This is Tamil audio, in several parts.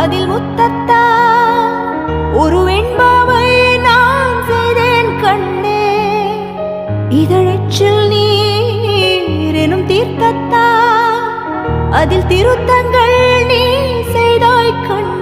அதில் முத்தத்தா ஒரு வெண்பாவை நான் செய்தேன் கண்ணே. இதழச்சில் நீர் எனும் தீர்த்தத்தா அதில் திருத்தங்கள் நீ செய்தாய் கண்ணே.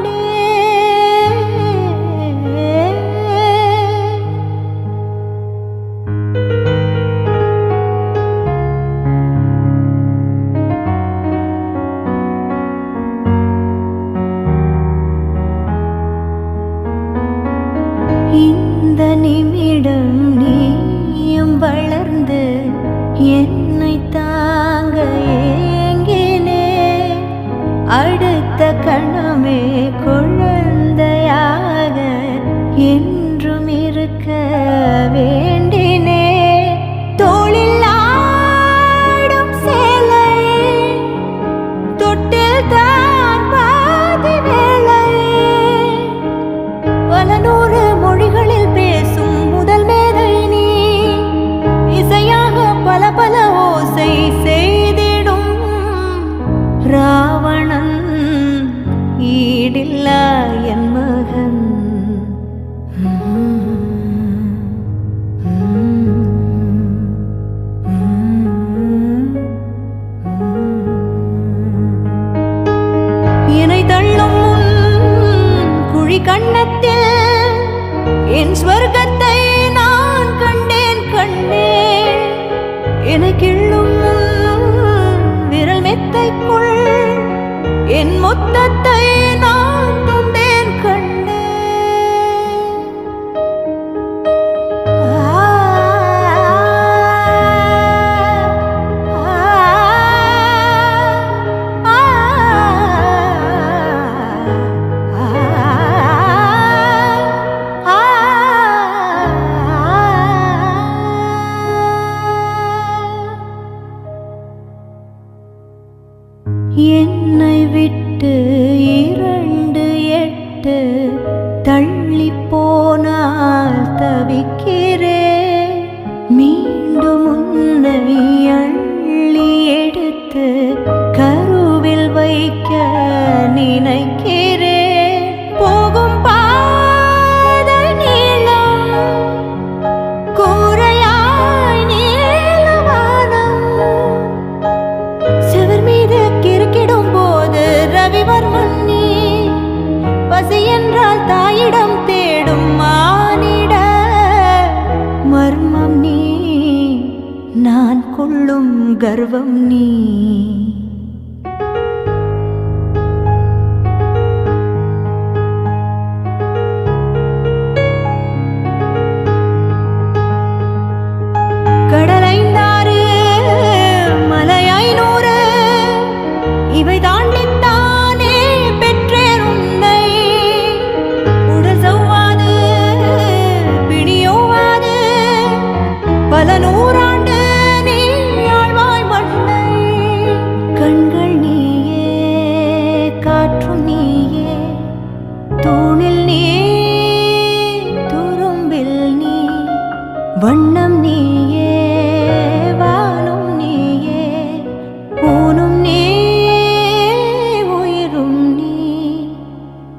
இந்த நிமிடம் நீயும் வளர்ந்து என்னை தாங்க ஏங்கினே. அடுத்த கணமே குழந்தையாக என்றும் இருக்க வேண்டினே. தோளில் ஆடும் சேலை தொட்டில் தான் பாதி வேலை. பல நூறு மொழிகளில் பேசும் முதல் மேதை நீ. இசையாக பல பல ஓசை செய்திடும் ராவணன் ஈடில்லா என் மகன். என்னை தள்ளும் குழி கண்ணத்தில் என் ஸ்வர்க்கத்தை நான் கண்டேன் கண்டேன். என்னை கிள்ளும் விரல் மெத்தைக்குள் என் மொத்தத்தை நான் தந்தேன் கண்டேன். என்னை விட்டு 2 8 தள்ளி போனால் தவிக்கிறேன். மீண்டும் உன்னை அள்ளி எடுத்து கருவில் வைக்க நினைக்கிறேன். போகும் பாதை நீளம் கூரையாய் நீலவானம். செவர் மீது கிறுக்கிடும் போது ரவிவர்மன் நீ. பசி என்றால் தாயிடம் தேடும் மானிட மர்மம் நீ. நான் கொள்ளும் கர்வம் நீ. கடலைந்தாறு மலை 500 இவை தாண்டித்தானே பெற்றேன் உன்னை. உடல் சவ்வாது பிணியோவாது பல நூறாண்டு நீ ஆழ்வாய் மண்ணை. கண்கள் நீயே காற்றும் நீயே தூணில் நீ துரும்பில் நீ. வண்ணம் நீயே வானும் நீயே ஊனும் நீ உயிரும் நீ.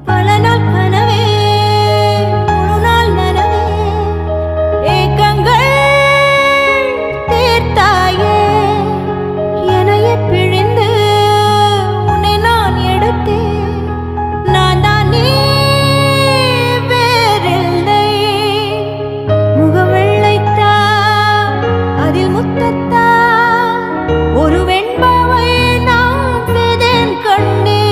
பல நாள் கனவே ஒரு நாள் நனவே ஏக்கங்கள் தீர்த்தாயே. என்னையே பிழிந்து உன்னை நான் எடுத்தேன். நான் தான் நீ வேறில்லை. முகவெள்ளைத்தா அதில் முத்தத்தா ஒரு வெண்பாவை நான் செய்தேன் கண்ணே.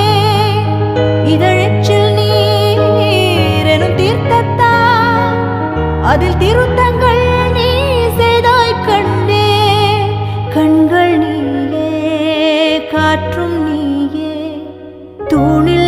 இதழச்சில் நீர் எனும் தீர்த்தத்தா அதில் திருத்தங்கள் நீ செய்தாய் கண்ணே. கண்கள் நீயே காற்றும் நீயே தூணில்